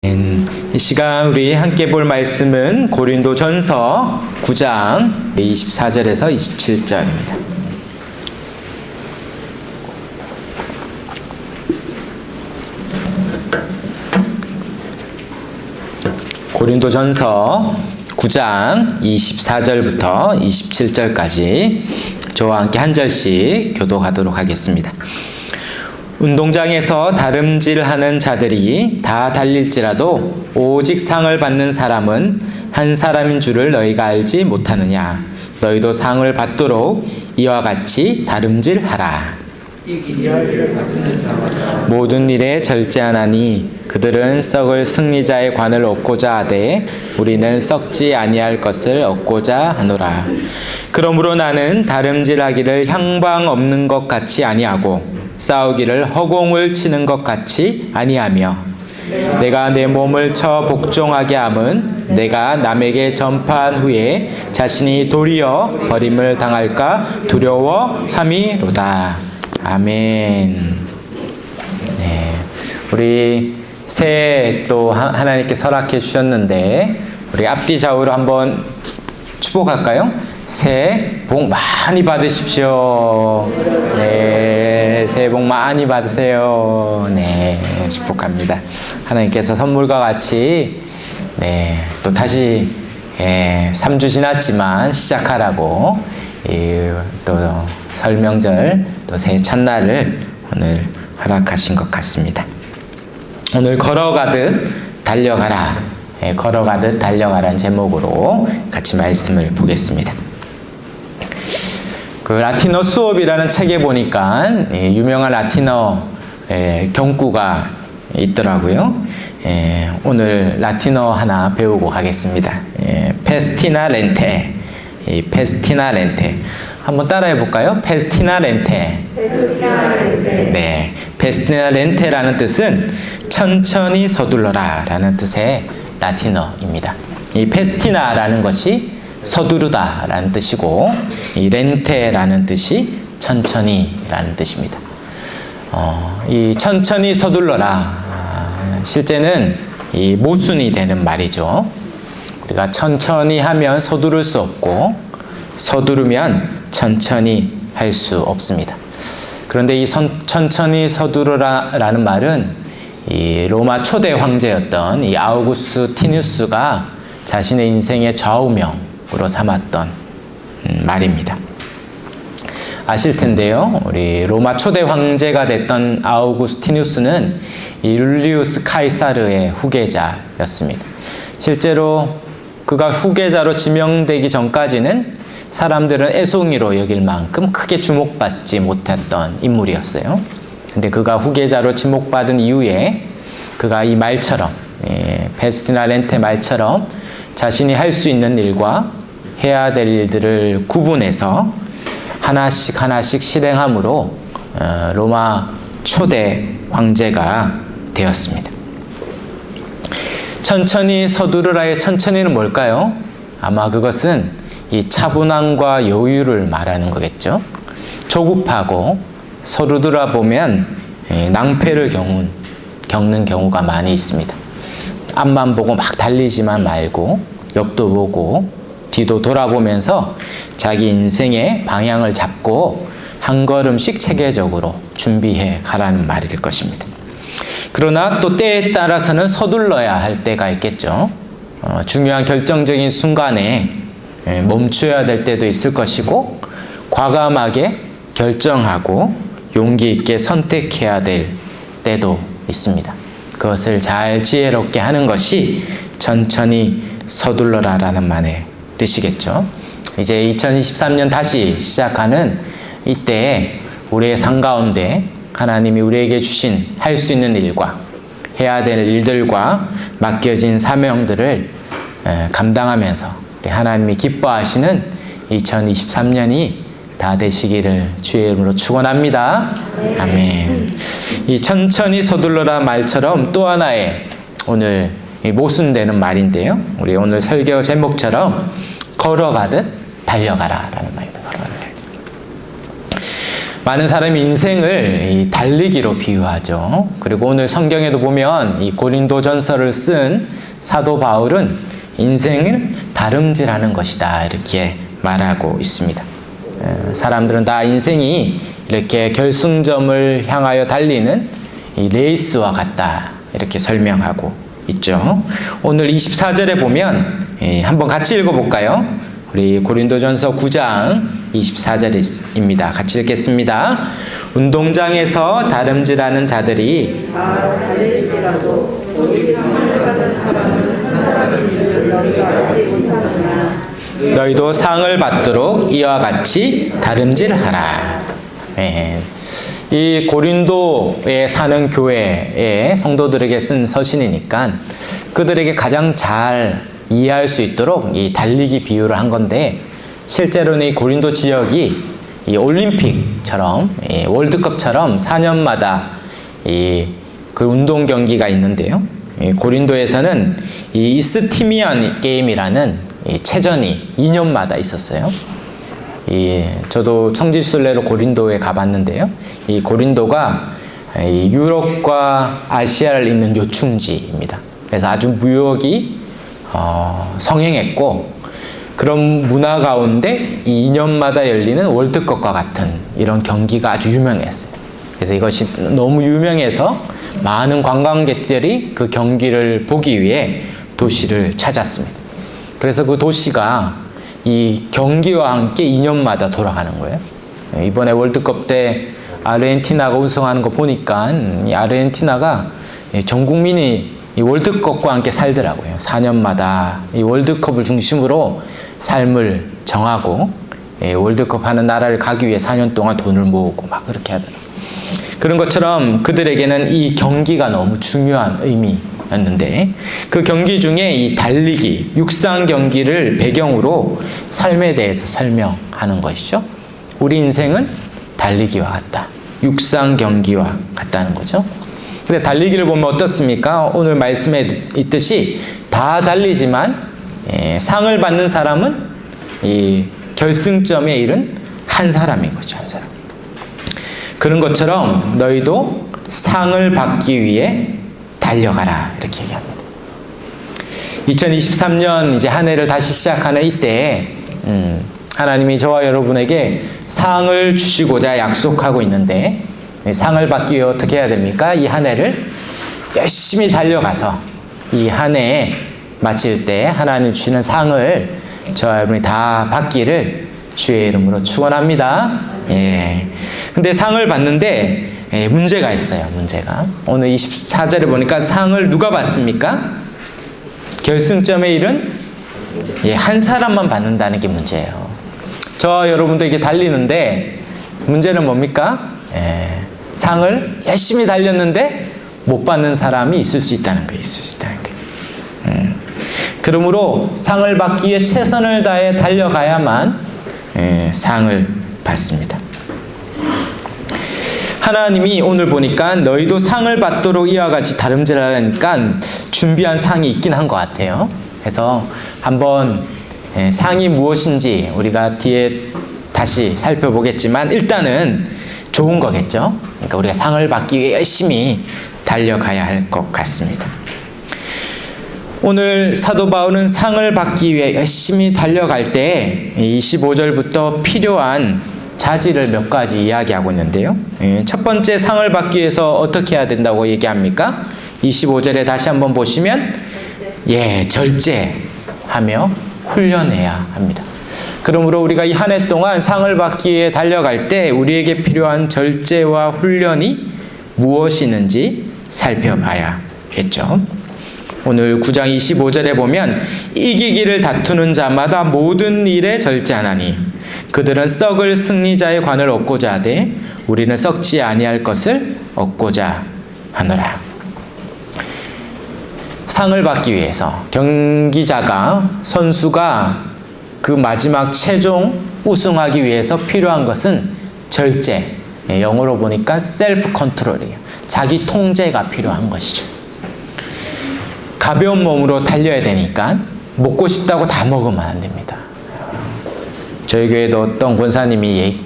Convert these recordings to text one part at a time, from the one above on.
이 시간 우리 함께 볼 말씀은 고린도전서 9장 24절에서 27절입니다. 고린도전서 9장 24절부터 27절까지 저와 함께 한 절씩 교독하도록 하겠습니다. 운동장에서 다름질하는 자들이 다 달릴지라도 오직 상을 받는 사람은 한 사람인 줄을 너희가 알지 못하느냐. 너희도 상을 받도록 이와 같이 다름질하라. 모든 일에 절제하나니 그들은 썩을 승리자의 관을 얻고자 하되 우리는 썩지 아니할 것을 얻고자 하노라. 그러므로 나는 다름질하기를 향방 없는 것 같이 아니하고 싸우기를 허공을 치는 것 같이 아니하며 내가 내 몸을 쳐 복종하게 함은 내가 남에게 전파한 후에 자신이 도리어 버림을 당할까 두려워함이로다. 아멘. 네, 우리 새해 또 하나님께 허락해 주셨는데 우리 앞뒤 좌우로 한번 축복할까요? 새해 복 많이 받으십시오. 네, 새해 복 많이 받으세요. 네, 축복합니다. 하나님께서 선물과 같이 또 다시 3주 지났지만 시작하라고 또 설 명절 또 새해 첫날을 오늘 허락하신 것 같습니다. 오늘 걸어가듯 달려가라. 걸어가듯 달려가라는 제목으로 같이 말씀을 보겠습니다. 그 라틴어 수업이라는 책에 보니까 유명한 라틴어 경구가 있더라고요. 오늘 라틴어 하나 배우고 가겠습니다. 페스티나 렌테. 페스티나 렌테. 한번 따라해 볼까요? 페스티나 렌테. 네, 페스티나 렌테라는 뜻은 천천히 서둘러라 라는 뜻의 라틴어입니다. 이 페스티나라는 것이 서두르다 라는 뜻이고 이 렌테라는 뜻이 천천히 라는 뜻입니다. 이 천천히 서둘러라 실제는 이 모순이 되는 말이죠. 우리가 천천히 하면 서두를 수 없고 서두르면 천천히 할 수 없습니다. 그런데 이 천천히 서두르라 라는 말은 이 로마 초대 황제였던 이 아우구스티누스가 자신의 인생의 좌우명으로 삼았던 말입니다. 아실 텐데요. 우리 로마 초대 황제가 됐던 아우구스티누스는 이 룰리우스 카이사르의 후계자였습니다. 실제로 그가 후계자로 지명되기 전까지는 사람들은 애송이로 여길 만큼 크게 주목받지 못했던 인물이었어요. 근데 그가 후계자로 지목받은 이후에 그가 이 말처럼 페스티나 렌테 말처럼 자신이 할 수 있는 일과 해야 될 일들을 구분해서 하나씩 실행함으로 로마 초대 황제가 되었습니다. 천천히 서두르라의 천천히는 뭘까요? 아마 그것은 이 차분함과 여유를 말하는 거겠죠. 조급하고 서두르다 보면 낭패를 겪는 경우가 많이 있습니다. 앞만 보고 막 달리지만 말고 옆도 보고 뒤도 돌아보면서 자기 인생의 방향을 잡고 한 걸음씩 체계적으로 준비해 가라는 말일 것입니다. 그러나 또 때에 따라서는 서둘러야 할 때가 있겠죠. 중요한 결정적인 순간에 멈춰야 될 때도 있을 것이고 과감하게 결정하고 용기 있게 선택해야 될 때도 있습니다. 그것을 잘 지혜롭게 하는 것이 천천히 서둘러라 라는 말의 뜻이겠죠. 이제 2023년 다시 시작하는 이때에 우리의 삶 가운데 하나님이 우리에게 주신 할 수 있는 일과 해야 될 일들과 맡겨진 사명들을 감당하면서 우리 하나님이 기뻐하시는 2023년이 다 되시기를 주의 이름으로 축원합니다. 아멘. 이 천천히 서둘러라 말처럼 또 하나의 오늘 모순되는 말인데요. 우리 오늘 설교 제목처럼 걸어가듯 달려가라 라는 말입니다. 많은 사람이 인생을 이 달리기로 비유하죠. 그리고 오늘 성경에도 보면 이 고린도전서를 쓴 사도 바울은 인생을 다름질하는 것이다 이렇게 말하고 있습니다. 사람들은 다 인생이 이렇게 결승점을 향하여 달리는 이 레이스와 같다 이렇게 설명하고 있죠. 오늘 24절에 보면 한번 같이 읽어볼까요? 우리 고린도전서 9장 24절입니다. 같이 읽겠습니다. 운동장에서 다름질하는 자들이 달릴지라도 오직 상을 받은 사람은 한 사람인 줄 너희가 알지 못하느냐. 너희도 상을 받도록 이와 같이 다름질하라. 이 고린도에 사는 교회의 성도들에게 쓴 서신이니까 그들에게 가장 잘 이해할 수 있도록 이 달리기 비유를 한 건데, 실제로는 이 고린도 지역이 이 올림픽처럼 이 월드컵처럼 4년마다 그 운동 경기가 있는데요. 이 고린도에서는 이 이스티미안 게임이라는 이 체전이 2년마다 있었어요. 저도 성지순례로 고린도에 가봤는데요. 이 고린도가 이 유럽과 아시아를 잇는 요충지입니다. 그래서 아주 무역이 성행했고, 그런 문화 가운데 이 2년마다 열리는 월드컵과 같은 이런 경기가 아주 유명했어요. 그래서 이것이 너무 유명해서 많은 관광객들이 그 경기를 보기 위해 도시를 찾았습니다. 그래서 그 도시가 이 경기와 함께 2년마다 돌아가는 거예요. 이번에 월드컵 때 아르헨티나가 우승하는 거 보니까 이 아르헨티나가 전 국민이 이 월드컵과 함께 살더라고요. 4년마다 이 월드컵을 중심으로 삶을 정하고 월드컵 하는 나라를 가기 위해 4년 동안 돈을 모으고 막 그렇게 하더라고요. 그런 것처럼 그들에게는 이 경기가 너무 중요한 의미였는데, 그 경기 중에 이 달리기, 육상 경기를 배경으로 삶에 대해서 설명하는 것이죠. 우리 인생은 달리기와 같다. 육상 경기와 같다는 거죠. 근데 달리기를 보면 어떻습니까? 오늘 말씀에 있듯이 다 달리지만 상을 받는 사람은 이 결승점에 이른 한 사람인 거죠. 한 사람. 그런 것처럼 너희도 상을 받기 위해 달려가라 이렇게 얘기합니다. 2023년 이제 한 해를 다시 시작하는 이때 하나님이 저와 여러분에게 상을 주시고자 약속하고 있는데, 상을 받기 위해 어떻게 해야 됩니까? 이 한 해를 열심히 달려가서 이 한 해 마칠 때 하나님 주시는 상을 저와 여러분이 다 받기를 주의 이름으로 축원합니다. 근데 상을 받는데 문제가 있어요. 문제가. 오늘 24절에 보니까 상을 누가 받습니까? 결승점에 이른 한 사람만 받는다는 게 문제예요. 저와 여러분도 이게 달리는데 문제는 뭡니까? 상을 열심히 달렸는데 못 받는 사람이 있을 수 있다는 거예요. 있을 수 있다는 거예요. 그러므로 상을 받기 위해 최선을 다해 달려가야만 상을 받습니다. 하나님이 오늘 보니까 너희도 상을 받도록 이와 같이 다름질하니까 준비한 상이 있긴 한 것 같아요. 그래서 한번 상이 무엇인지 우리가 뒤에 다시 살펴보겠지만 일단은 좋은 거겠죠. 그러니까 우리가 상을 받기 위해 열심히 달려가야 할 것 같습니다. 오늘 사도 바울은 상을 받기 위해 열심히 달려갈 때 25절부터 필요한 자질을 몇 가지 이야기하고 있는데요. 첫 번째, 상을 받기 위해서 어떻게 해야 된다고 얘기합니까? 25절에 다시 한번 보시면 절제하며 훈련해야 합니다. 그러므로 우리가 이 한 해 동안 상을 받기 위해 달려갈 때 우리에게 필요한 절제와 훈련이 무엇이는지 살펴봐야겠죠. 오늘 9장 25절에 보면 이기기를 다투는 자마다 모든 일에 절제하나니 그들은 썩을 승리자의 관을 얻고자 하되 우리는 썩지 아니할 것을 얻고자 하노라. 상을 받기 위해서 선수가 그 마지막 최종 우승하기 위해서 필요한 것은 절제, 영어로 보니까 셀프 컨트롤이에요. 자기 통제가 필요한 것이죠. 가벼운 몸으로 달려야 되니까 먹고 싶다고 다 먹으면 안 됩니다. 저희 교회도 어떤 권사님이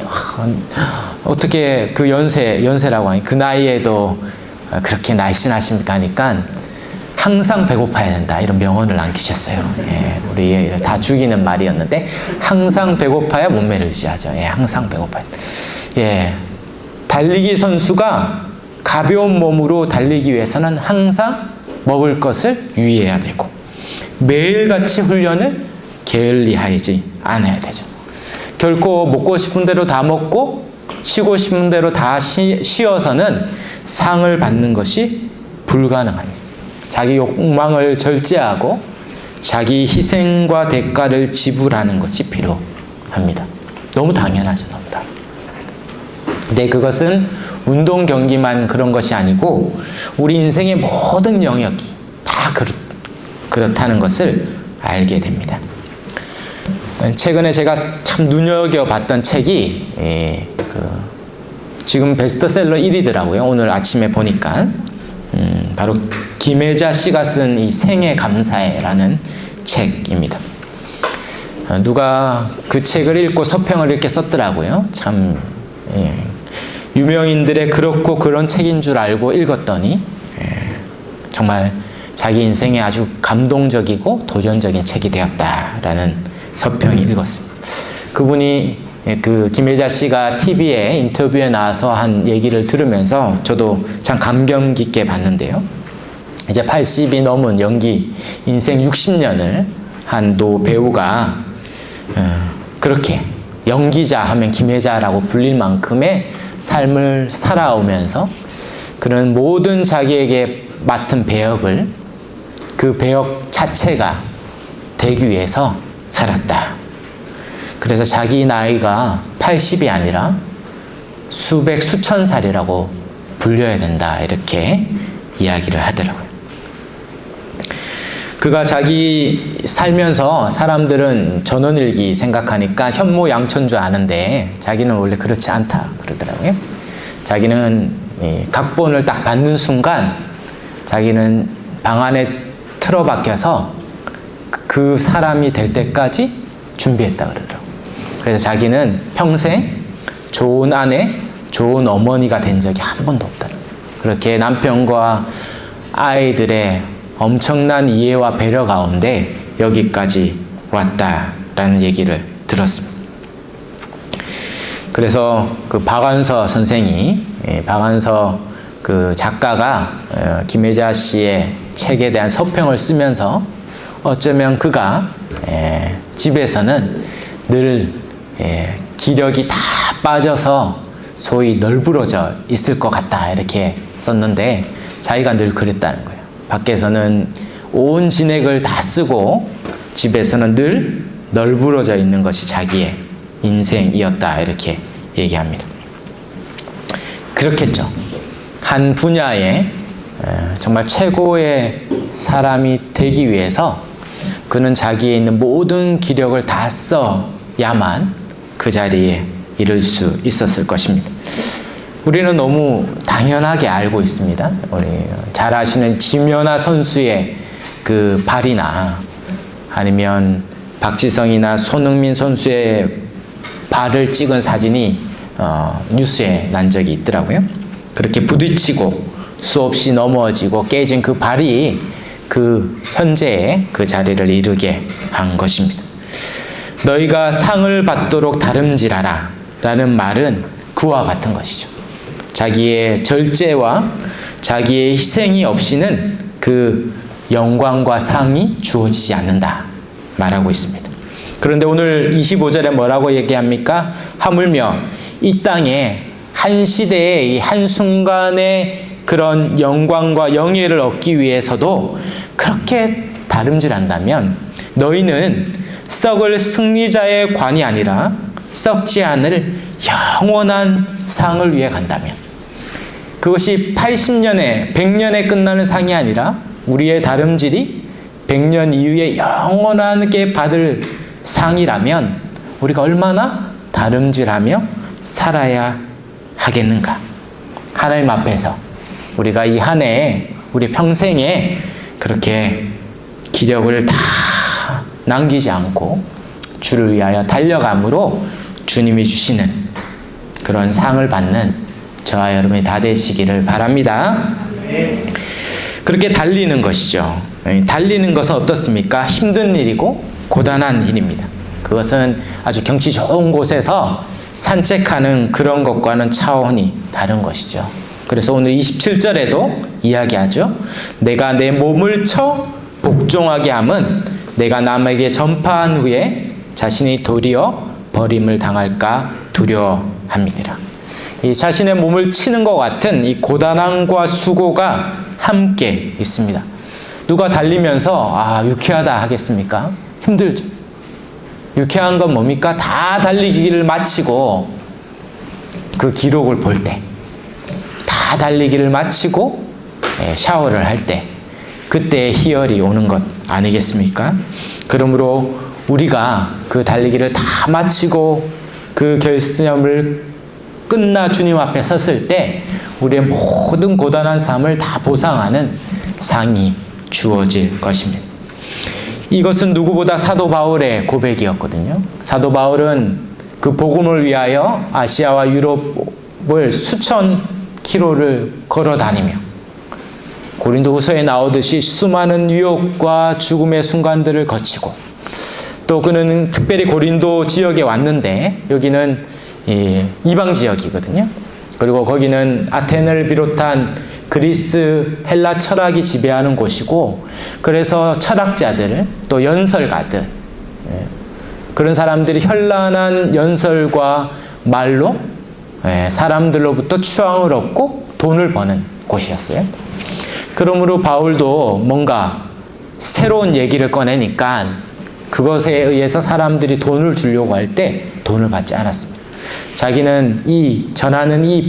어떻게 그 연세라고 하니 그 나이에도 그렇게 날씬하십니까 하니까 항상 배고파야 된다 이런 명언을 남기셨어요. 예, 우리 다 죽이는 말이었는데 항상 배고파야 몸매를 유지하죠. 예, 항상 배고파야. 예, 달리기 선수가 가벼운 몸으로 달리기 위해서는 항상 먹을 것을 유의해야 되고 매일같이 훈련을 게을리하지 않아야 되죠. 결코 먹고 싶은 대로 다 먹고 쉬고 싶은 대로 다 쉬어서는 상을 받는 것이 불가능합니다. 자기 욕망을 절제하고 자기 희생과 대가를 지불하는 것이 필요합니다. 너무 당연하죠. 너무 당연. 근데 그것은 운동 경기만 그런 것이 아니고 우리 인생의 모든 영역이 다 그렇다는 것을 알게 됩니다. 최근에 제가 참 눈여겨봤던 책이 지금 베스트셀러 1위더라고요. 오늘 아침에 보니까 바로 김혜자 씨가 쓴 이 생애 감사해라는 책입니다. 누가 그 책을 읽고 서평을 이렇게 썼더라고요. 참 유명인들의 그렇고 그런 책인 줄 알고 읽었더니 정말 자기 인생에 아주 감동적이고 도전적인 책이 되었다라는 서평을 읽었습니다. 그분이 그 김혜자 씨가 TV에 인터뷰에 나와서 한 얘기를 들으면서 저도 참 감명 깊게 봤는데요. 이제 80이 넘은 연기 인생 60년을 한 노 배우가 그렇게 연기자 하면 김혜자라고 불릴 만큼의 삶을 살아오면서 그런 모든 자기에게 맡은 배역을 그 배역 자체가 되기 위해서 살았다. 그래서 자기 나이가 80이 아니라 수백, 수천 살이라고 불려야 된다. 이렇게 이야기를 하더라고요. 그가 자기 살면서 사람들은 전원일기 생각하니까 현모양처인 줄 아는데 자기는 원래 그렇지 않다 그러더라고요. 자기는 각본을 딱 받는 순간 자기는 방 안에 틀어박혀서 그 사람이 될 때까지 준비했다 그러더라고요. 그래서 자기는 평생 좋은 아내, 좋은 어머니가 된 적이 한 번도 없다. 그렇게 남편과 아이들의 엄청난 이해와 배려 가운데 여기까지 왔다라는 얘기를 들었습니다. 그래서 그 박완서 선생이, 박완서 그 작가가 김혜자 씨의 책에 대한 서평을 쓰면서 어쩌면 그가 집에서는 늘 기력이 다 빠져서 소위 널브러져 있을 것 같다 이렇게 썼는데 자기가 늘 그랬다는 거예요. 밖에서는 온 진액을 다 쓰고 집에서는 늘 널브러져 있는 것이 자기의 인생이었다 이렇게 얘기합니다. 그렇겠죠. 한 분야에 정말 최고의 사람이 되기 위해서 그는 자기에 있는 모든 기력을 다 써야만 그 자리에 이를 수 있었을 것입니다. 우리는 너무 당연하게 알고 있습니다. 우리 잘 아시는 김연아 선수의 그 발이나 아니면 박지성이나 손흥민 선수의 발을 찍은 사진이 뉴스에 난 적이 있더라고요. 그렇게 부딪히고 수없이 넘어지고 깨진 그 발이 그 현재의 그 자리를 이루게 한 것입니다. 너희가 상을 받도록 다름질하라 라는 말은 그와 같은 것이죠. 자기의 절제와 자기의 희생이 없이는 그 영광과 상이 주어지지 않는다 말하고 있습니다. 그런데 오늘 25절에 뭐라고 얘기합니까? 하물며 이 땅에 한 시대의 이 한순간의 그런 영광과 영예를 얻기 위해서도 그렇게 다름질한다면 너희는 썩을 승리자의 관이 아니라 썩지 않을 영원한 상을 위해 간다면 그것이 80년에 100년에 끝나는 상이 아니라 우리의 다름질이 100년 이후에 영원하게 받을 상이라면 우리가 얼마나 다름질하며 살아야 하겠는가. 하나님 앞에서 우리가 이 한 해에 우리 평생에 그렇게 기력을 다 남기지 않고 주를 위하여 달려감으로 주님이 주시는 그런 상을 받는 저와 여러분이 다 되시기를 바랍니다. 그렇게 달리는 것이죠. 달리는 것은 어떻습니까? 힘든 일이고 고단한 일입니다. 그것은 아주 경치 좋은 곳에서 산책하는 그런 것과는 차원이 다른 것이죠. 그래서 오늘 27절에도 이야기하죠. 내가 내 몸을 쳐 복종하게 함은 내가 남에게 전파한 후에 자신이 도리어 버림을 당할까 두려워함이니라. 이 자신의 몸을 치는 것 같은 이 고단함과 수고가 함께 있습니다. 누가 달리면서 유쾌하다 하겠습니까? 힘들죠. 유쾌한 건 뭡니까? 다 달리기를 마치고 그 기록을 볼 때, 다 달리기를 마치고 샤워를 할 때, 그때 희열이 오는 것 아니겠습니까? 그러므로 우리가 그 달리기를 다 마치고 그 결승점을 끝나 주님 앞에 섰을 때 우리의 모든 고단한 삶을 다 보상하는 상이 주어질 것입니다. 이것은 누구보다 사도 바울의 고백이었거든요. 사도 바울은 그 복음을 위하여 아시아와 유럽을 수천 킬로를 걸어 다니며 고린도후서에 나오듯이 수많은 유혹과 죽음의 순간들을 거치고, 또 그는 특별히 고린도 지역에 왔는데 여기는 이방 지역이거든요. 그리고 거기는 아테네를 비롯한 그리스, 헬라 철학이 지배하는 곳이고, 그래서 철학자들, 또 연설가들, 그런 사람들이 현란한 연설과 말로 사람들로부터 추앙을 얻고 돈을 버는 곳이었어요. 그러므로 바울도 뭔가 새로운 얘기를 꺼내니까 그것에 의해서 사람들이 돈을 주려고 할 때 돈을 받지 않았습니다. 자기는 전하는 이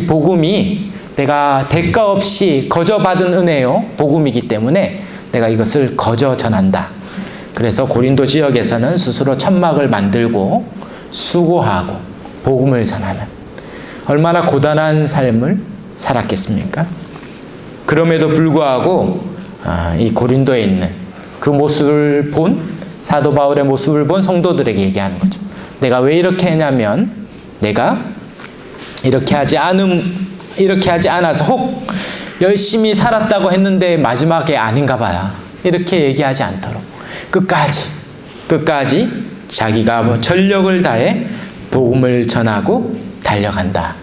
복음이 내가 대가 없이 거저 받은 은혜요, 복음이기 때문에 내가 이것을 거저 전한다. 그래서 고린도 지역에서는 스스로 천막을 만들고 수고하고 복음을 전하는, 얼마나 고단한 삶을 살았겠습니까? 그럼에도 불구하고 이 고린도에 있는 그 모습을 본, 사도 바울의 모습을 본 성도들에게 얘기하는 거죠. 내가 왜 이렇게 했냐면, 내가 이렇게 하지 않아서 혹 열심히 살았다고 했는데 마지막에 아닌가 봐요. 이렇게 얘기하지 않도록 끝까지 자기가 전력을 다해 복음을 전하고 달려간다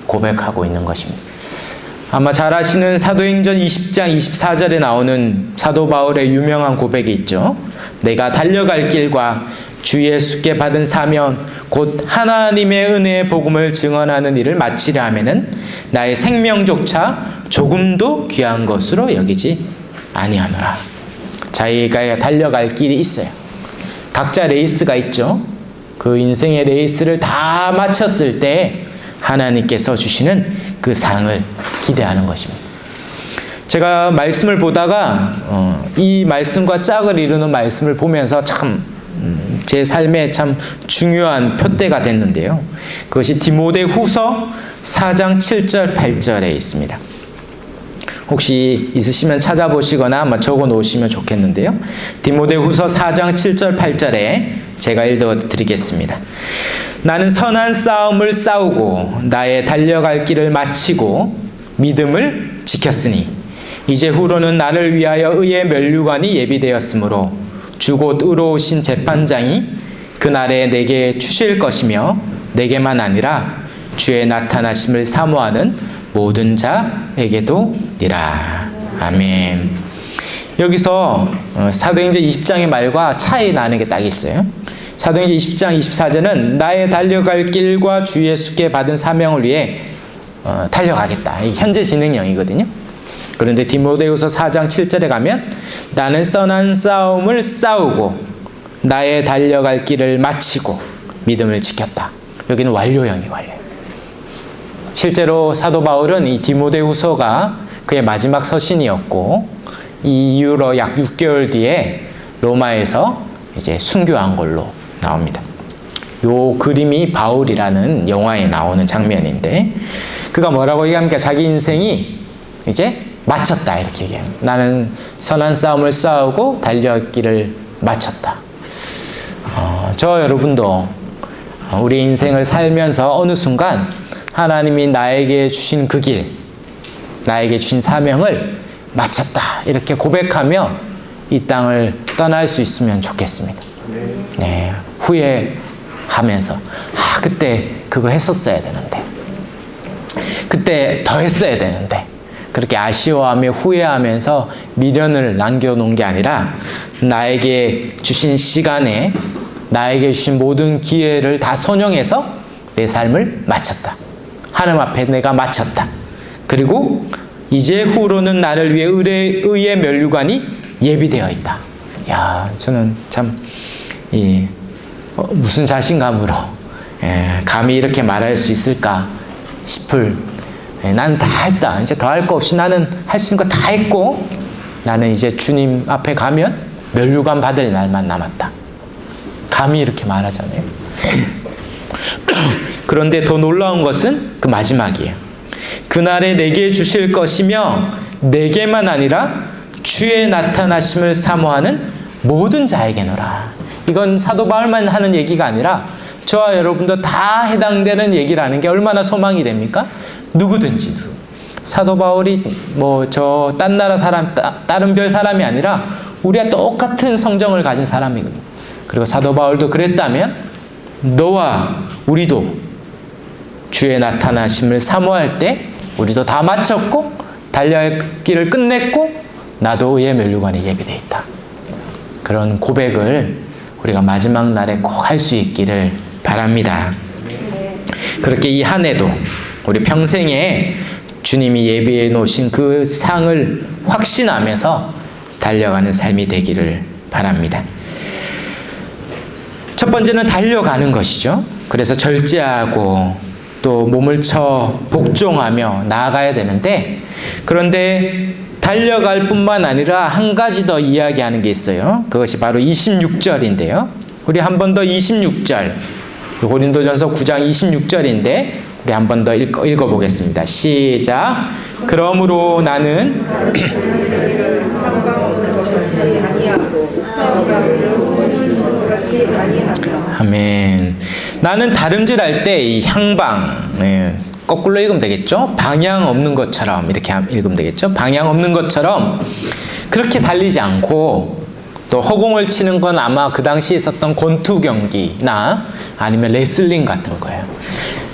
고백하고 있는 것입니다. 아마 잘 아시는 사도행전 20장 24절에 나오는 사도 바울의 유명한 고백이 있죠. 내가 달려갈 길과 주 예수께 받은 사명 곧 하나님의 은혜의 복음을 증언하는 일을 마치려 하면은 나의 생명조차 조금도 귀한 것으로 여기지 아니하노라. 자기가 달려갈 길이 있어요. 각자 레이스가 있죠. 그 인생의 레이스를 다 마쳤을 때 하나님께서 주시는 그 상을 기대하는 것입니다. 제가 말씀을 보다가 이 말씀과 짝을 이루는 말씀을 보면서 참 제 삶에 참 중요한 표대가 됐는데요. 그것이 디모데후서 4장 7절 8절에 있습니다. 혹시 있으시면 찾아보시거나 한번 적어 놓으시면 좋겠는데요. 디모데후서 4장 7절 8절에 제가 읽어드리겠습니다. 나는 선한 싸움을 싸우고 나의 달려갈 길을 마치고 믿음을 지켰으니 이제 후로는 나를 위하여 의의 면류관이 예비되었으므로 주 곧 의로우신 재판장이 그날에 내게 주실 것이며 내게만 아니라 주의 나타나심을 사모하는 모든 자에게도 니라. 아멘. 여기서 사도행전 20장의 말과 차이 나는 게 딱 있어요. 사도행전 20장 24절은 나의 달려갈 길과 주 예수께 받은 사명을 위해 달려가겠다. 이게 현재 진행형이거든요. 그런데 디모데후서 4장 7절에 가면 나는 선한 싸움을 싸우고 나의 달려갈 길을 마치고 믿음을 지켰다. 여기는 완료형이 완료. 실제로 사도 바울은 이 디모데후서가 그의 마지막 서신이었고 이 이후로 약 6개월 뒤에 로마에서 이제 순교한 걸로 나옵니다. 요 그림이 바울이라는 영화에 나오는 장면인데 그가 뭐라고 얘기합니까? 자기 인생이 이제 마쳤다 이렇게 얘기합니다. 나는 선한 싸움을 싸우고 달려갈 길을 마쳤다. 저 여러분도 우리 인생을 살면서 어느 순간 하나님이 나에게 주신 그 길, 나에게 주신 사명을 마쳤다 이렇게 고백하며 이 땅을 떠날 수 있으면 좋겠습니다. 네, 후회하면서 그때 그거 했었어야 되는데, 그때 더 했어야 되는데, 그렇게 아쉬워하며 후회하면서 미련을 남겨놓은 게 아니라 나에게 주신 시간에 나에게 주신 모든 기회를 다 선용해서 내 삶을 마쳤다. 하나님 앞에 내가 마쳤다. 그리고 이제 후로는 나를 위해 의의 면류관이 예비되어 있다. 야, 저는 참 무슨 자신감으로 감히 이렇게 말할 수 있을까 싶을, 나는 다 했다. 이제 더 할 거 없이 나는 할 수 있는 거 다 했고 나는 이제 주님 앞에 가면 면류관 받을 날만 남았다. 감히 이렇게 말하잖아요. 그런데 더 놀라운 것은 그 마지막이에요. 그날에 내게 주실 것이며 내게만 아니라 주의 나타나심을 사모하는 모든 자에게노라. 이건 사도 바울만 하는 얘기가 아니라 저와 여러분도 다 해당되는 얘기라는 게 얼마나 소망이 됩니까? 누구든지. 사도 바울이 저 딴 나라 사람, 다른 별 사람이 아니라 우리와 똑같은 성정을 가진 사람이거든요. 그리고 사도 바울도 그랬다면 너와 우리도 주의 나타나심을 사모할 때 우리도 다 마쳤고 달려야 할 길을 끝냈고 나도 의의 면류관이 예비되어 있다. 그런 고백을 우리가 마지막 날에 꼭 할 수 있기를 바랍니다. 그렇게 이 한 해도 우리 평생에 주님이 예비해 놓으신 그 상을 확신하면서 달려가는 삶이 되기를 바랍니다. 첫 번째는 달려가는 것이죠. 그래서 절제하고 또 몸을 쳐 복종하며 나아가야 되는데, 그런데 달려갈 뿐만 아니라 한 가지 더 이야기하는 게 있어요. 그것이 바로 26절인데요. 우리 한 번 더 26절, 고린도전서 9장 26절인데 우리 한 번 더 읽어보겠습니다. 시작. 그러므로 나는 아멘. 나는 다름질할 때 이 향방, 거꾸로 읽으면 되겠죠? 방향 없는 것처럼 이렇게 읽으면 되겠죠? 방향 없는 것처럼 그렇게 달리지 않고, 또 허공을 치는 건 아마 그 당시에 있었던 권투 경기나 아니면 레슬링 같은 거예요.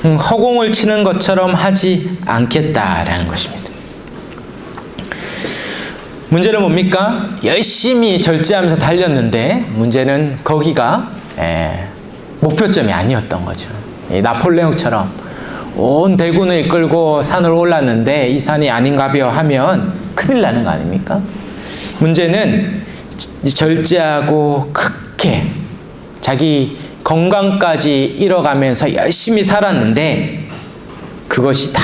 허공을 치는 것처럼 하지 않겠다라는 것입니다. 문제는 뭡니까? 열심히 절제하면서 달렸는데 문제는 거기가 목표점이 아니었던 거죠. 나폴레옹처럼 온 대군을 이끌고 산을 올랐는데 이 산이 아닌가벼 하면 큰일 나는 거 아닙니까? 문제는 절제하고 그렇게 자기 건강까지 잃어가면서 열심히 살았는데 그것이 다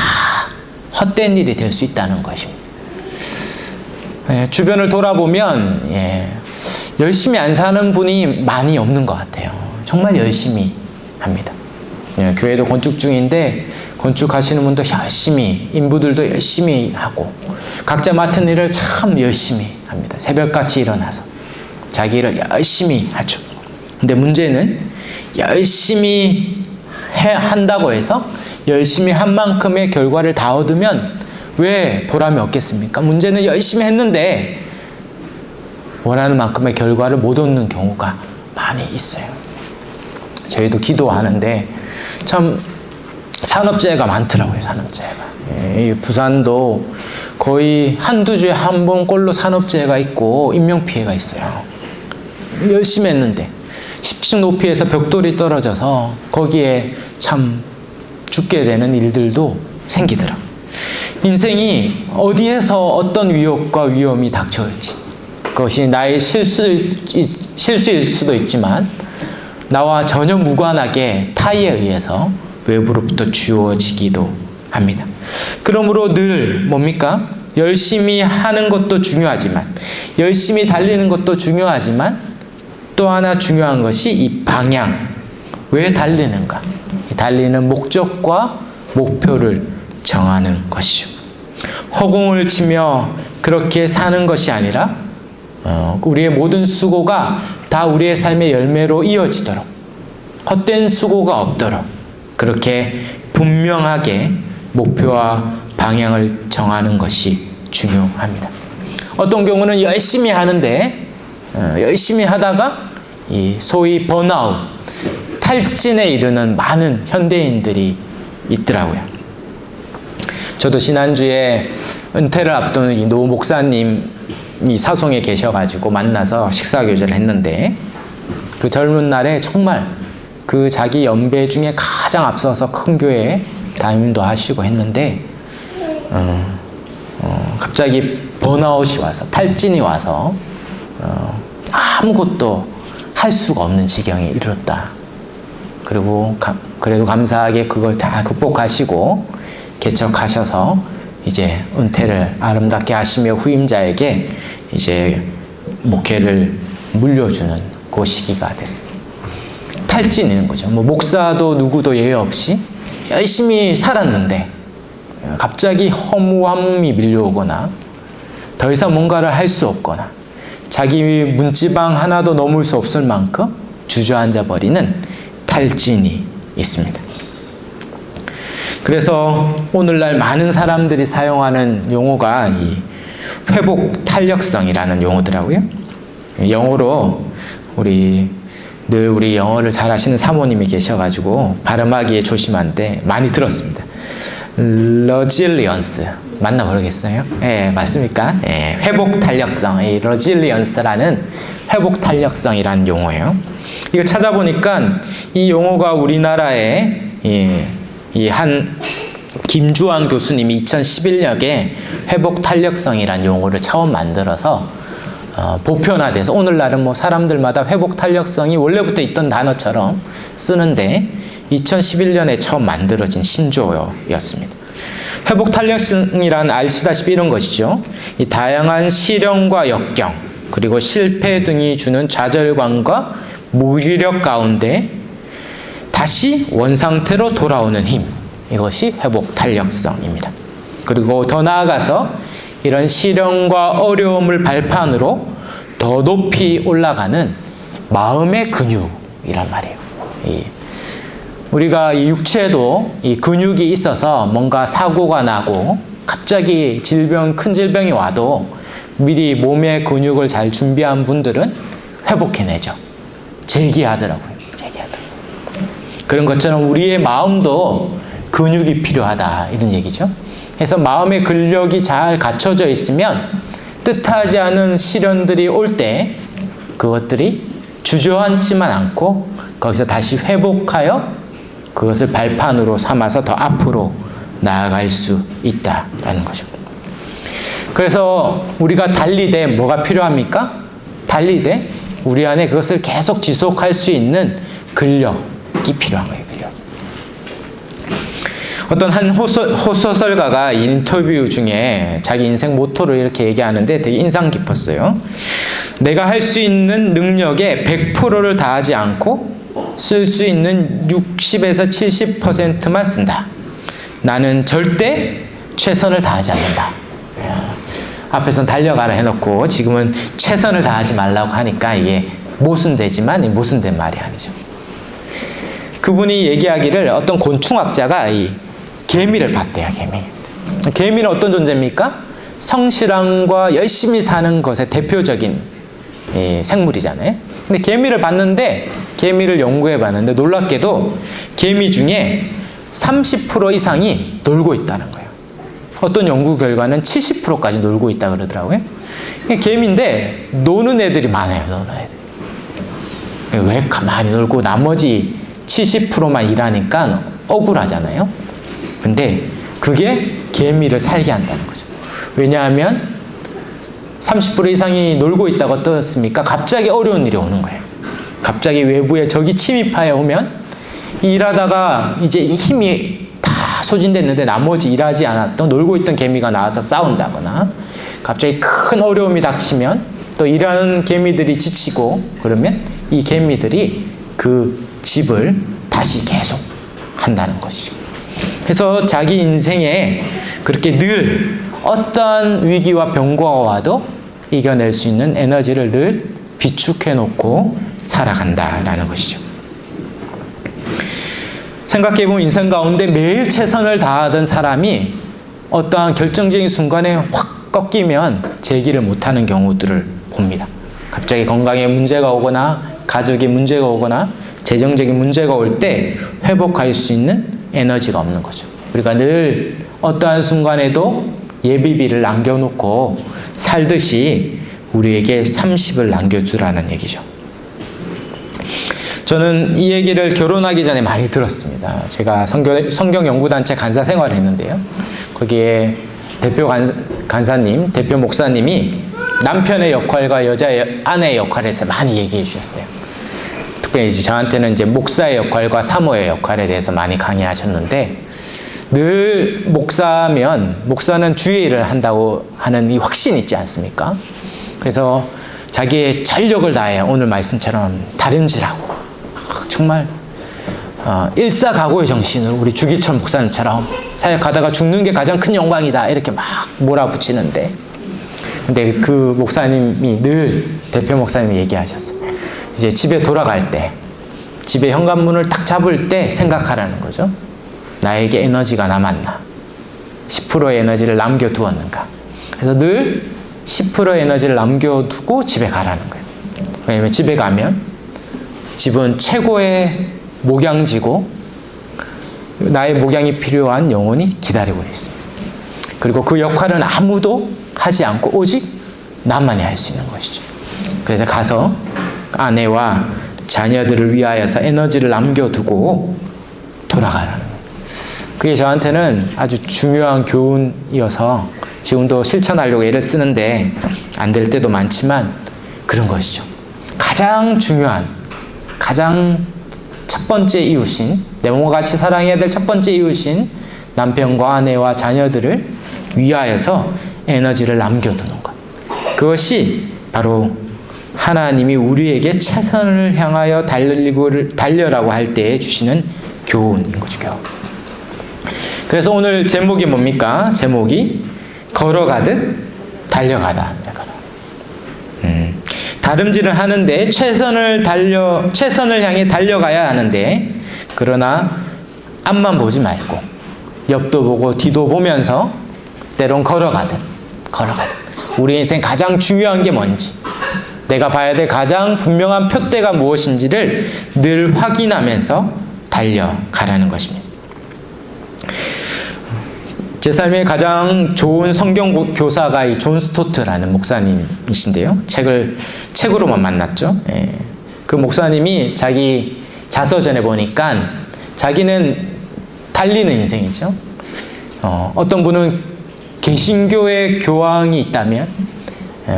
헛된 일이 될 수 있다는 것입니다. 주변을 돌아보면 열심히 안 사는 분이 많이 없는 것 같아요. 정말 열심히 합니다. 교회도 건축 중인데 건축하시는 분도 열심히, 인부들도 열심히 하고 각자 맡은 일을 참 열심히 합니다. 새벽같이 일어나서 자기 일을 열심히 하죠. 근데 문제는 열심히 한다고 해서 열심히 한 만큼의 결과를 다 얻으면 왜 보람이 없겠습니까? 문제는 열심히 했는데 원하는 만큼의 결과를 못 얻는 경우가 많이 있어요. 저희도 기도하는데 참 산업재해가 많더라고요. 산업재해가. 부산도 거의 한두 주에 한 번꼴로 산업재해가 있고 인명피해가 있어요. 열심히 했는데 10층 높이에서 벽돌이 떨어져서 거기에 참 죽게 되는 일들도 생기더라고요. 인생이 어디에서 어떤 위협과 위험이 닥쳐올지, 그것이 나의 실수일 수도 있지만 나와 전혀 무관하게 타의에 의해서 외부로부터 주어지기도 합니다. 그러므로 늘 뭡니까? 열심히 하는 것도 중요하지만, 열심히 달리는 것도 중요하지만 또 하나 중요한 것이 이 방향. 왜 달리는가? 달리는 목적과 목표를 정하는 것이죠. 허공을 치며 그렇게 사는 것이 아니라 우리의 모든 수고가 다 우리의 삶의 열매로 이어지도록 헛된 수고가 없도록 그렇게 분명하게 목표와 방향을 정하는 것이 중요합니다. 어떤 경우는 열심히 하는데 열심히 하다가 이 소위 번아웃, 탈진에 이르는 많은 현대인들이 있더라고요. 저도 지난주에 은퇴를 앞두는 이 노 목사님이 사송에 계셔가지고 만나서 식사교제를 했는데 그 젊은 날에 정말 그 자기 연배 중에 가장 앞서서 큰 교회에 담임도 하시고 했는데 갑자기 번아웃이 와서 탈진이 와서 아무것도 할 수가 없는 지경에 이르렀다. 그리고 그래도 감사하게 그걸 다 극복하시고 개척하셔서 이제 은퇴를 아름답게 하시며 후임자에게 이제 목회를 물려주는 그 시기가 됐습니다. 탈진인 거죠. 뭐 목사도 누구도 예외 없이 열심히 살았는데 갑자기 허무함이 밀려오거나 더 이상 뭔가를 할 수 없거나 자기 문지방 하나도 넘을 수 없을 만큼 주저앉아 버리는 탈진이 있습니다. 그래서 오늘날 많은 사람들이 사용하는 용어가 이 회복 탄력성이라는 용어더라고요. 영어로 우리 영어를 잘 하시는 사모님이 계셔가지고 발음하기에 조심한데 많이 들었습니다. resilience 맞나 모르겠어요. 예, 맞습니까? 예, 회복 탄력성, 이 resilience라는 회복 탄력성이라는 용어예요. 이거 찾아보니까 이 용어가 우리나라에 이 한 김주환 교수님이 2011년에 회복 탄력성이라는 용어를 처음 만들어서 보편화돼서 오늘날은 뭐 사람들마다 회복 탄력성이 원래부터 있던 단어처럼 쓰는데 2011년에 처음 만들어진 신조어였습니다. 회복 탄력성이란 아시다시피 이런 것이죠. 이 다양한 시련과 역경 그리고 실패 등이 주는 좌절감과 무기력 가운데 다시 원상태로 돌아오는 힘, 이것이 회복 탄력성입니다. 그리고 더 나아가서 이런 시련과 어려움을 발판으로 더 높이 올라가는 마음의 근육이란 말이에요. 우리가 이 육체도 이 근육이 있어서 뭔가 사고가 나고 갑자기 큰 질병이 와도 미리 몸의 근육을 잘 준비한 분들은 회복해내죠. 재기하더라고요. 그런 것처럼 우리의 마음도 근육이 필요하다 이런 얘기죠. 그래서 마음의 근력이 잘 갖춰져 있으면 뜻하지 않은 시련들이 올 때 그것들이 주저앉지만 않고 거기서 다시 회복하여 그것을 발판으로 삼아서 더 앞으로 나아갈 수 있다라는 거죠. 그래서 우리가 달리되 뭐가 필요합니까? 달리되 우리 안에 그것을 계속 지속할 수 있는 근력이 필요한 거예요. 근력이. 어떤 한 호소설가가 인터뷰 중에 자기 인생 모토를 이렇게 얘기하는데 되게 인상 깊었어요. 내가 할 수 있는 능력의 100%를 다하지 않고 쓸 수 있는 60에서 70%만 쓴다. 나는 절대 최선을 다하지 않는다. 앞에서는 달려가라 해놓고 지금은 최선을 다하지 말라고 하니까 이게 모순되지만 모순된 말이 아니죠. 그분이 얘기하기를 어떤 곤충학자가 이 개미를 봤대요. 개미는 어떤 존재입니까? 성실함과 열심히 사는 것의 대표적인 생물이잖아요. 근데 개미를 봤는데 개미를 연구해 봤는데 놀랍게도 개미 중에 30% 이상이 놀고 있다는 거예요. 어떤 연구 결과는 70%까지 놀고 있다 그러더라고요. 개미인데 노는 애들이 많아요. 노는 애들. 왜 가만히 놀고 나머지 70%만 일하니까 억울하잖아요. 근데 그게 개미를 살게 한다는 거죠. 왜냐하면 30% 이상이 놀고 있다고 어떻습니까? 갑자기 어려운 일이 오는 거예요. 갑자기 외부에 적이 침입하여 오면 일하다가 이제 힘이 다 소진됐는데 나머지 일하지 않았던 놀고 있던 개미가 나와서 싸운다거나 갑자기 큰 어려움이 닥치면 또 일하는 개미들이 지치고 그러면 이 개미들이 그 집을 다시 계속 한다는 것이죠. 그래서 자기 인생에 그렇게 늘 어떠한 위기와 병과가 와도 이겨낼 수 있는 에너지를 늘 비축해 놓고 살아간다라는 것이죠. 생각해보면 인생 가운데 매일 최선을 다하던 사람이 어떠한 결정적인 순간에 확 꺾이면 재기를 못하는 경우들을 봅니다. 갑자기 건강에 문제가 오거나 가족에 문제가 오거나 재정적인 문제가 올 때 회복할 수 있는 에너지가 없는 거죠. 우리가 늘 어떠한 순간에도 예비비를 남겨놓고 살듯이 우리에게 30을 남겨주라는 얘기죠. 저는 이 얘기를 결혼하기 전에 많이 들었습니다. 제가 성경연구단체 간사 생활을 했는데요. 거기에 대표 간사님, 대표 목사님이 남편의 역할과 아내의 역할에 대해서 많이 얘기해 주셨어요. 특별히 저한테는 이제 목사의 역할과 사모의 역할에 대해서 많이 강의하셨는데, 늘 목사는 주의 일을 한다고 하는 이 확신이 있지 않습니까? 그래서 자기의 전력을 다해 오늘 말씀처럼 다림질하고 정말 일사각오의 정신으로 우리 주기철 목사님처럼 사역하다가 죽는 게 가장 큰 영광이다 이렇게 막 몰아붙이는데, 근데 그 목사님이 늘 대표 목사님이 얘기하셨어요. 이제 집에 돌아갈 때, 집에 현관문을 딱 잡을 때 생각하라는 거죠. 나에게 에너지가 남았나? 10%의 에너지를 남겨두었는가? 그래서 늘 10%의 에너지를 남겨두고 집에 가라는 거예요. 왜냐하면 집에 가면 집은 최고의 목양지고 나의 목양이 필요한 영혼이 기다리고 있습니다. 그리고 그 역할은 아무도 하지 않고 오직 나만이 할 수 있는 것이죠. 그래서 가서 아내와 자녀들을 위하여서 에너지를 남겨두고 돌아가라는 거예요. 그게 저한테는 아주 중요한 교훈이어서 지금도 실천하려고 애를 쓰는데 안 될 때도 많지만 그런 것이죠. 가장 중요한, 가장 첫 번째 이웃인, 내 몸과 같이 사랑해야 될 첫 번째 이웃인 남편과 아내와 자녀들을 위하여서 에너지를 남겨두는 것. 그것이 바로 하나님이 우리에게 최선을 향하여 달려라고 할 때에 주시는 교훈인 거죠. 교훈. 그래서 오늘 제목이 뭡니까? 제목이 걸어가듯 달려가다. 다름질을 하는데 최선을 향해 달려가야 하는데, 그러나 앞만 보지 말고 옆도 보고 뒤도 보면서 때론 걸어가듯. 우리 인생 가장 중요한 게 뭔지, 내가 봐야 될 가장 분명한 표대가 무엇인지를 늘 확인하면서 달려가라는 것입니다. 제 삶에 가장 좋은 성경 교사가 이 존 스토트라는 목사님이신데요. 책으로만 만났죠. 예. 그 목사님이 자기 자서전에 보니까 자기는 달리는 인생이죠. 어떤 분은 개신교의 교황이 있다면,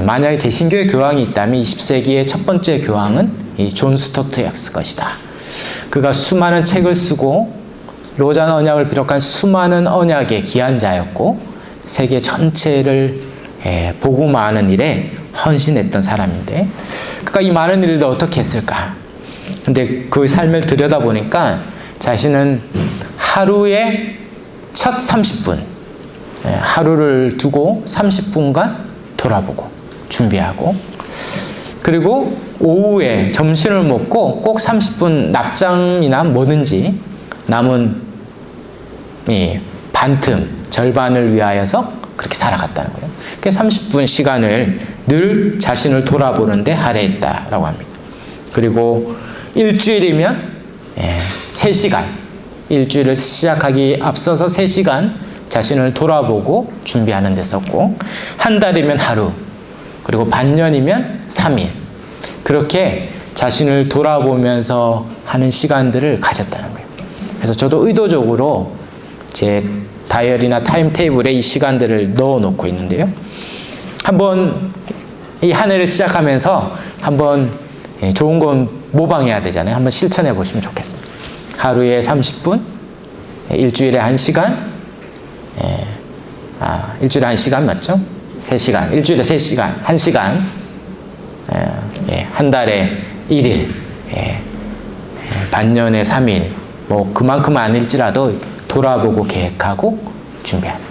만약에 개신교의 교황이 있다면 20세기의 첫 번째 교황은 이 존 스토트였을 것이다. 그가 수많은 책을 쓰고 로잔 언약을 비롯한 수많은 언약의 기한자였고 세계 전체를 복음화하는 일에 헌신했던 사람인데, 그가 이 많은 일도 어떻게 했을까? 근데 그 삶을 들여다보니까 자신은 하루에 첫 30분, 하루를 두고 30분간 돌아보고 준비하고, 그리고 오후에 점심을 먹고 꼭 30분 낮잠이나 뭐든지 남은 반틈, 절반을 위하여서 그렇게 살아갔다는 거예요. 그래서 30분 시간을 늘 자신을 돌아보는데 할애했다라고 합니다. 그리고 일주일이면 3시간, 일주일을 시작하기 앞서서 3시간 자신을 돌아보고 준비하는 데 썼고, 한 달이면 하루, 그리고 반년이면 3일, 그렇게 자신을 돌아보면서 하는 시간들을 가졌다는 거예요. 그래서 저도 의도적으로 제 다이어리나 타임테이블에 이 시간들을 넣어놓고 있는데요. 한번 이 한 해를 시작하면서 한번 좋은 건 모방해야 되잖아요. 한번 실천해 보시면 좋겠습니다. 하루에 30분, 일주일에 1시간, 일주일에 1시간 맞죠? 3시간, 일주일에 3시간, 1시간, 한 달에 1일, 반년에 3일, 뭐 그만큼 아닐지라도 돌아보고 계획하고 준비하는.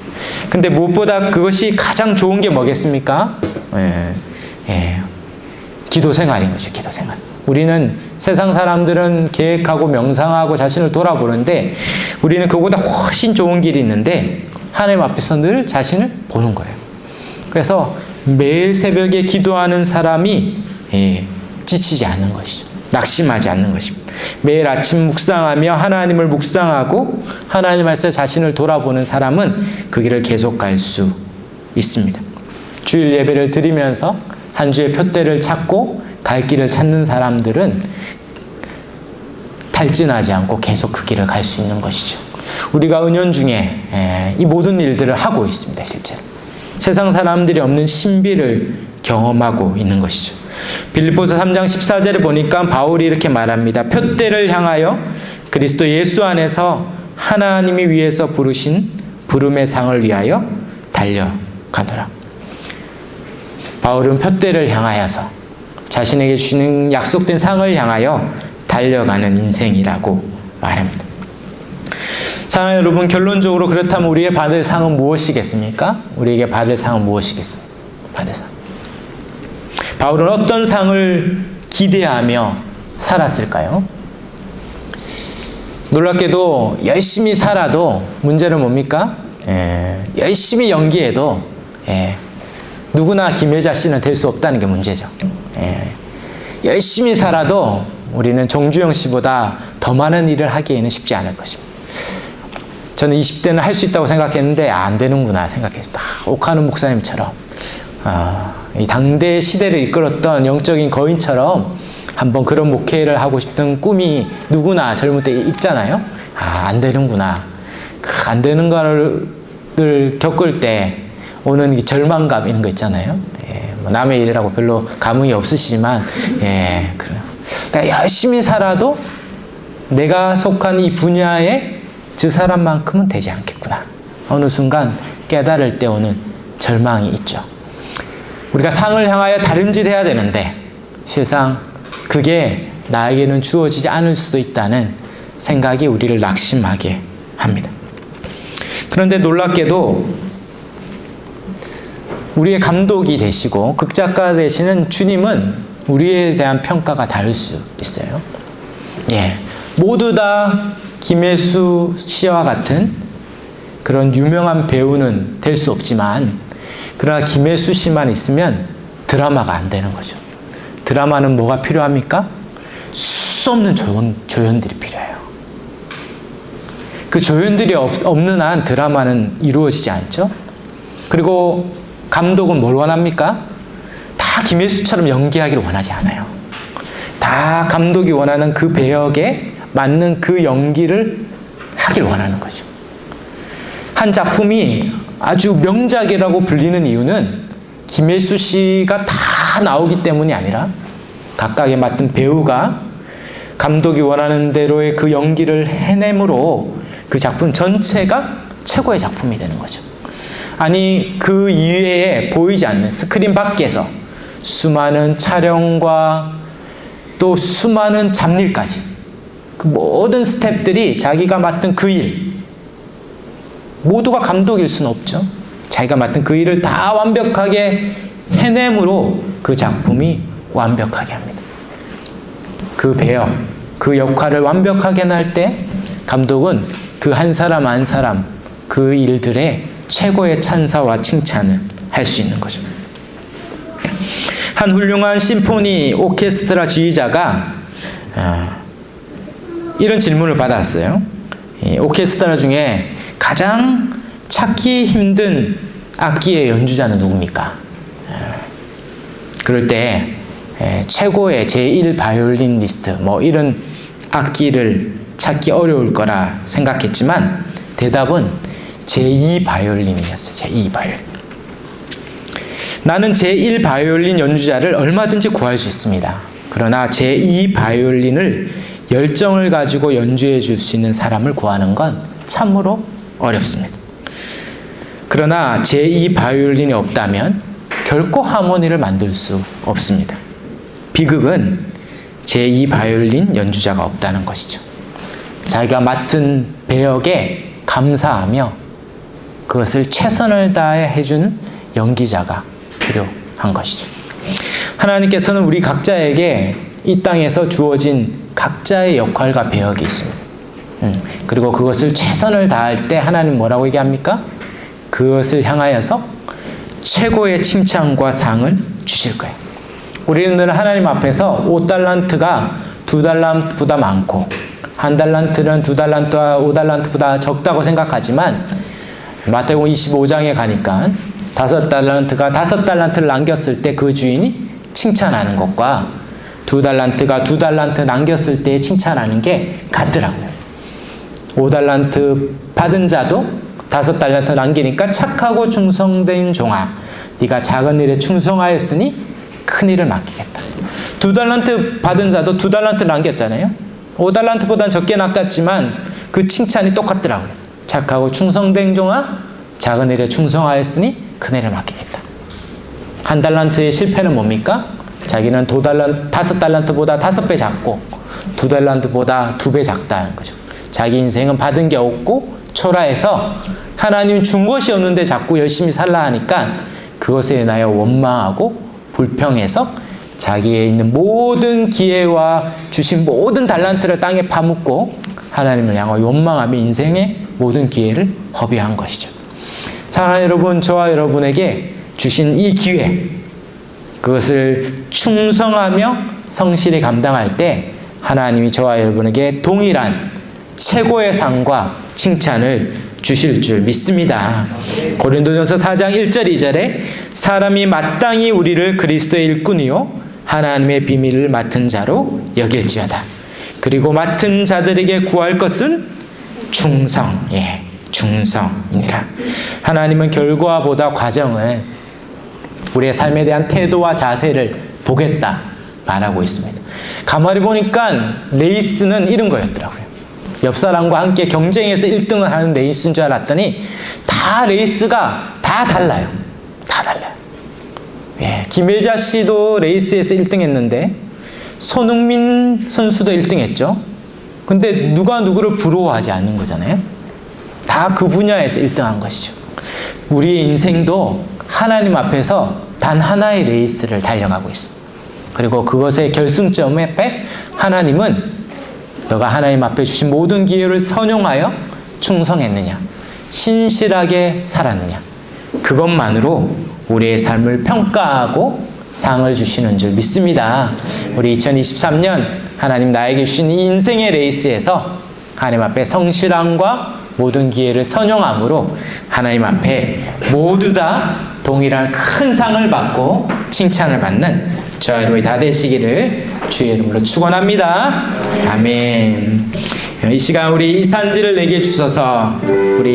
근데 무엇보다 그것이 가장 좋은 게 뭐겠습니까? 기도 생활인 것이죠. 기도 생활. 우리는 세상 사람들은 계획하고 명상하고 자신을 돌아보는데 우리는 그보다 훨씬 좋은 길이 있는데 하나님 앞에서 늘 자신을 보는 거예요. 그래서 매일 새벽에 기도하는 사람이 지치지 않는 것이죠. 낙심하지 않는 것입니다. 매일 아침 묵상하며 하나님을 묵상하고 하나님 앞에서 자신을 돌아보는 사람은 그 길을 계속 갈 수 있습니다. 주일 예배를 드리면서 한 주의 표대를 찾고 갈 길을 찾는 사람들은 탈진하지 않고 계속 그 길을 갈 수 있는 것이죠. 우리가 은연중에 이 모든 일들을 하고 있습니다. 실제로 세상 사람들이 없는 신비를 경험하고 있는 것이죠. 빌립보서 3장 14절에 보니까 바울이 이렇게 말합니다. 표대를 향하여 그리스도 예수 안에서 하나님이 위에서 부르신 부름의 상을 위하여 달려가더라. 바울은 표대를 향하여서 자신에게 주시는 약속된 상을 향하여 달려가는 인생이라고 말합니다. 자, 여러분, 결론적으로 그렇다면 우리에게 받을 상은 무엇이겠습니까? 우리에게 받을 상은 무엇이겠습니까? 받을 상. 바울은 어떤 상을 기대하며 살았을까요? 놀랍게도 열심히 살아도 문제는 뭡니까? 열심히 연기해도 누구나 김혜자 씨는 될 수 없다는 게 문제죠. 열심히 살아도 우리는 정주영 씨보다 더 많은 일을 하기에는 쉽지 않을 것입니다. 저는 20대는 할 수 있다고 생각했는데 안 되는구나 생각했습니다. 옥하는 목사님처럼 이 당대 시대를 이끌었던 영적인 거인처럼 한번 그런 목회를 하고 싶은 꿈이 누구나 젊을 때 있잖아요. 안 되는구나. 안 되는 거를 겪을 때 오는 이 절망감 이런 거 있잖아요. 뭐 남의 일이라고 별로 감흥이 없으시지만 그러니까 열심히 살아도 내가 속한 이 분야에 저 사람만큼은 되지 않겠구나. 어느 순간 깨달을 때 오는 절망이 있죠. 우리가 상을 향하여 다름질해야 되는데 실상 그게 나에게는 주어지지 않을 수도 있다는 생각이 우리를 낙심하게 합니다. 그런데 놀랍게도 우리의 감독이 되시고 극작가 되시는 주님은 우리에 대한 평가가 다를 수 있어요. 모두 다 김혜수 씨와 같은 그런 유명한 배우는 될 수 없지만 그러나 김혜수 씨만 있으면 드라마가 안 되는 거죠. 드라마는 뭐가 필요합니까? 수 없는 조연들이 필요해요. 그 조연들이 없는 한 드라마는 이루어지지 않죠. 그리고 감독은 뭘 원합니까? 다 김혜수처럼 연기하기를 원하지 않아요. 다 감독이 원하는 그 배역에 맞는 그 연기를 하길 원하는 거죠. 한 작품이 아주 명작이라고 불리는 이유는 김혜수 씨가 다 나오기 때문이 아니라 각각에 맡은 배우가 감독이 원하는 대로의 그 연기를 해냄으로 그 작품 전체가 최고의 작품이 되는 거죠. 아니 그 이외에 보이지 않는 스크린 밖에서 수많은 촬영과 또 수많은 잡일까지 그 모든 스태프들이 자기가 맡은 그 일 모두가 감독일 수는 없죠. 자기가 맡은 그 일을 다 완벽하게 해냄으로 그 작품이 완벽하게 합니다. 그 배역, 그 역할을 완벽하게 할 때 감독은 그 한 사람 한 사람 그 일들의 최고의 찬사와 칭찬을 할 수 있는 거죠. 한 훌륭한 심포니 오케스트라 지휘자가 이런 질문을 받았어요. 오케스트라 중에 가장 찾기 힘든 악기의 연주자는 누굽니까? 그럴 때 최고의 제1 바이올리니스트 뭐 이런 악기를 찾기 어려울 거라 생각했지만 대답은 제2 바이올린이었어요. 제2 바이올린. 나는 제1 바이올린 연주자를 얼마든지 구할 수 있습니다. 그러나 제2 바이올린을 열정을 가지고 연주해 줄 수 있는 사람을 구하는 건 참으로 어렵습니다. 그러나 제2 바이올린이 없다면 결코 하모니를 만들 수 없습니다. 비극은 제2 바이올린 연주자가 없다는 것이죠. 자기가 맡은 배역에 감사하며 그것을 최선을 다해 해준 연기자가 필요한 것이죠. 하나님께서는 우리 각자에게 이 땅에서 주어진 각자의 역할과 배역이 있습니다. 그리고 그것을 최선을 다할 때 하나님 뭐라고 얘기합니까? 그것을 향하여서 최고의 칭찬과 상을 주실 거예요. 우리는 늘 하나님 앞에서 5달란트가 2달란트보다 많고 1달란트는 2달란트와 5달란트보다 적다고 생각하지만 마태복음 25장에 가니까 5달란트가 5달란트를 남겼을 때 그 주인이 칭찬하는 것과 2달란트가 2달란트 남겼을 때 칭찬하는 게 같더라고요. 5달란트 받은 자도 5달란트 남기니까 착하고 충성된 종아, 네가 작은 일에 충성하였으니 큰 일을 맡기겠다. 2달란트 받은 자도 2달란트 남겼잖아요. 5달란트보다는 적게 남겼지만 그 칭찬이 똑같더라고요. 착하고 충성된 종아, 작은 일에 충성하였으니 큰 일을 맡기겠다. 1달란트의 실패는 뭡니까? 자기는 5달란트보다 5배 작고 2달란트보다 2배 작다는 거죠. 자기 인생은 받은 게 없고 초라해서 하나님 준 것이 없는데 자꾸 열심히 살라 하니까 그것에 인하여 원망하고 불평해서 자기에 있는 모든 기회와 주신 모든 달란트를 땅에 파묻고 하나님을 향하여 원망하며 인생의 모든 기회를 허비한 것이죠. 사랑하는 여러분, 저와 여러분에게 주신 이 기회, 그것을 충성하며 성실히 감당할 때 하나님이 저와 여러분에게 동일한 최고의 상과 칭찬을 주실 줄 믿습니다. 고린도전서 4장 1절 2절에 사람이 마땅히 우리를 그리스도의 일꾼이요 하나님의 비밀을 맡은 자로 여길지어다. 그리고 맡은 자들에게 구할 것은 충성, 충성이니라. 하나님은 결과보다 과정을, 우리의 삶에 대한 태도와 자세를 보겠다 말하고 있습니다. 가만히 보니까 레이스는 이런 거였더라고요. 옆 사람과 함께 경쟁해서 1등을 하는 레이스인 줄 알았더니 다 레이스가 다 달라요. 다 달라요. 김혜자 씨도 레이스에서 1등 했는데 손흥민 선수도 1등 했죠. 근데 누가 누구를 부러워하지 않는 거잖아요. 다 그 분야에서 1등 한 것이죠. 우리의 인생도 하나님 앞에서 단 하나의 레이스를 달려가고 있습니다. 그리고 그것의 결승점 앞에 하나님은 너가 하나님 앞에 주신 모든 기회를 선용하여 충성했느냐, 신실하게 살았느냐, 그것만으로 우리의 삶을 평가하고 상을 주시는 줄 믿습니다. 우리 2023년 하나님 나에게 주신 이 인생의 레이스에서 하나님 앞에 성실함과 모든 기회를 선용함으로 하나님 앞에 모두 다 동일한 큰 상을 받고 칭찬을 받는 저와 여러분이 다 되시기를 주의 이름으로 축원합니다. 아멘. 이 시간 우리 이 산지를 내게 주셔서 우리